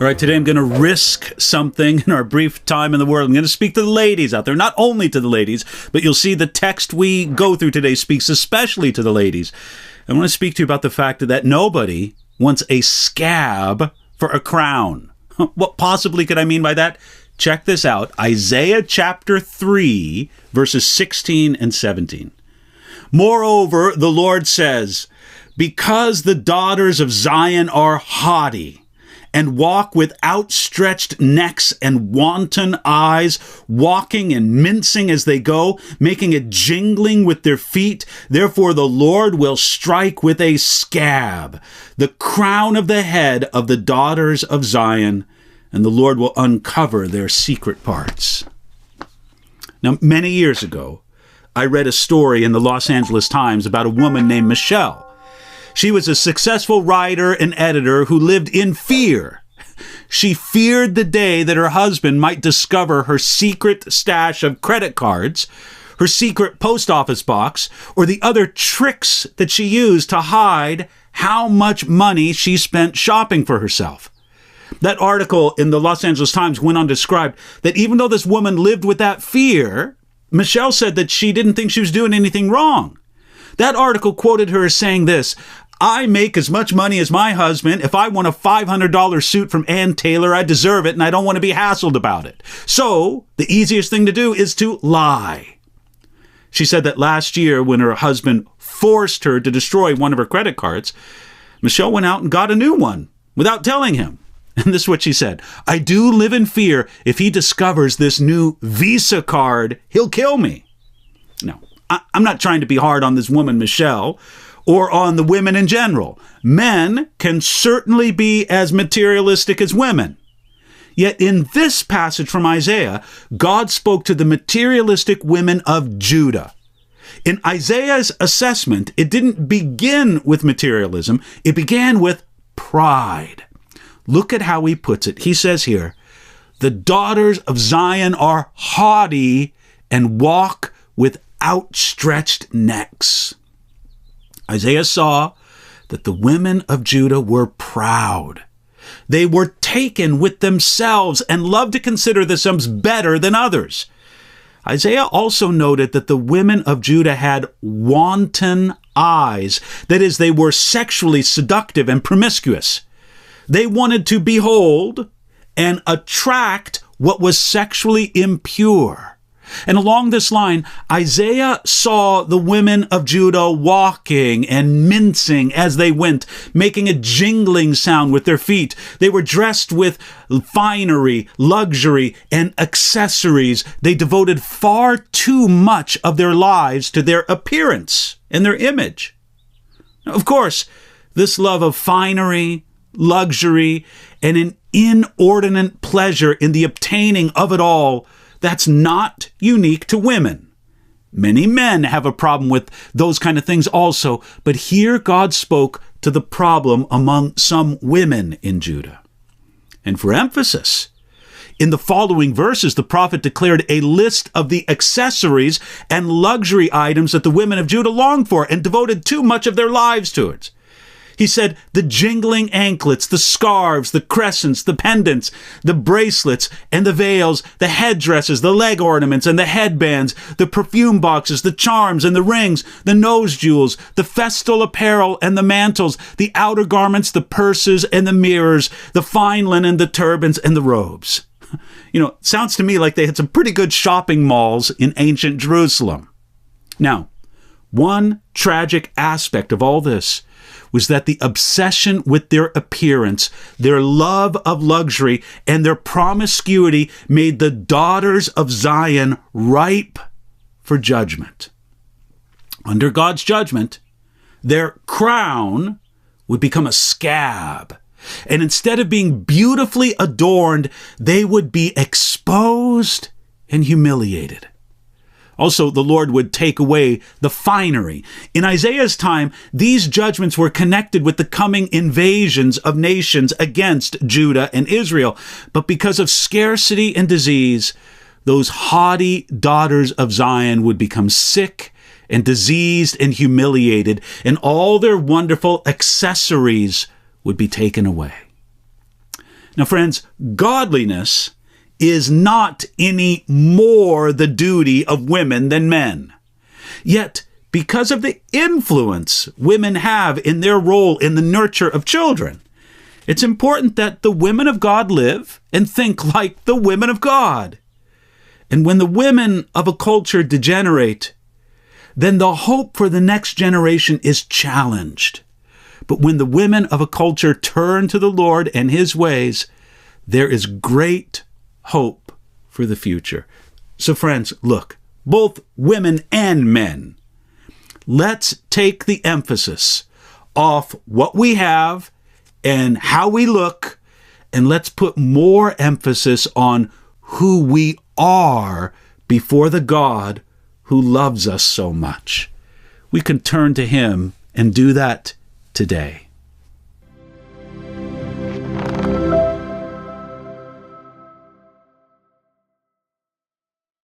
All right, today I'm going to risk something in our brief time in the Word. I'm going to speak to the ladies out there, not only to the ladies, but you'll see the text we go through today speaks especially to the ladies. I want to speak to you about the fact that nobody wants a scab for a crown. What possibly could I mean by that? Check this out. Isaiah chapter 3, verses 16 and 17. Moreover, the Lord says, because the daughters of Zion are haughty, and walk with outstretched necks and wanton eyes, walking and mincing as they go, making a jingling with their feet. Therefore the Lord will strike with a scab the crown of the head of the daughters of Zion, and the Lord will uncover their secret parts. Now, many years ago, I read a story in the Los Angeles Times about a woman named Michelle. She was a successful writer and editor who lived in fear. She feared the day that her husband might discover her secret stash of credit cards, her secret post office box, or the other tricks that she used to hide how much money she spent shopping for herself. That article in the Los Angeles Times went on to describe that even though this woman lived with that fear, Michelle said that she didn't think she was doing anything wrong. That article quoted her as saying this, I make as much money as my husband. If I want a $500 suit from Ann Taylor, I deserve it, and I don't want to be hassled about it. So the easiest thing to do is to lie. She said that last year when her husband forced her to destroy one of her credit cards, Michelle went out and got a new one without telling him. And this is what she said, I do live in fear. If he discovers this new Visa card, he'll kill me. Now, I'm not trying to be hard on this woman, Michelle, or on the women in general. Men can certainly be as materialistic as women. Yet in this passage from Isaiah, God spoke to the materialistic women of Judah. In Isaiah's assessment, it didn't begin with materialism. It began with pride. Look at how he puts it. He says here, the daughters of Zion are haughty and walk with outstretched necks. Isaiah saw that the women of Judah were proud. They were taken with themselves and loved to consider themselves better than others. Isaiah also noted that the women of Judah had wanton eyes. That is, they were sexually seductive and promiscuous. They wanted to behold and attract what was sexually impure. And along this line, Isaiah saw the women of Judah walking and mincing as they went, making a jingling sound with their feet. They were dressed with finery, luxury, and accessories. They devoted far too much of their lives to their appearance and their image. Now, of course, this love of finery, luxury, and an inordinate pleasure in the obtaining of it all, that's not unique to women. Many men have a problem with those kind of things also, but here God spoke to the problem among some women in Judah. And for emphasis, in the following verses, the prophet declared a list of the accessories and luxury items that the women of Judah longed for and devoted too much of their lives to it. He said the jingling anklets, the scarves, the crescents, the pendants, the bracelets and the veils, the headdresses, the leg ornaments and the headbands, the perfume boxes, the charms and the rings, the nose jewels, the festal apparel and the mantles, the outer garments, the purses and the mirrors, the fine linen, the turbans and the robes. You know, it sounds to me like they had some pretty good shopping malls in ancient Jerusalem. Now, one tragic aspect of all this was that the obsession with their appearance, their love of luxury, and their promiscuity made the daughters of Zion ripe for judgment. Under God's judgment, their crown would become a scab, and instead of being beautifully adorned, they would be exposed and humiliated. Also, the Lord would take away the finery. In Isaiah's time, these judgments were connected with the coming invasions of nations against Judah and Israel. But because of scarcity and disease, those haughty daughters of Zion would become sick and diseased and humiliated, and all their wonderful accessories would be taken away. Now, friends, godliness is not any more the duty of women than men. Yet, because of the influence women have in their role in the nurture of children, it's important that the women of God live and think like the women of God. And when the women of a culture degenerate, then the hope for the next generation is challenged. But when the women of a culture turn to the Lord and His ways, there is great hope for the future. So friends, look, both women and men, let's take the emphasis off what we have and how we look, and let's put more emphasis on who we are before the God who loves us so much. We can turn to Him and do that today.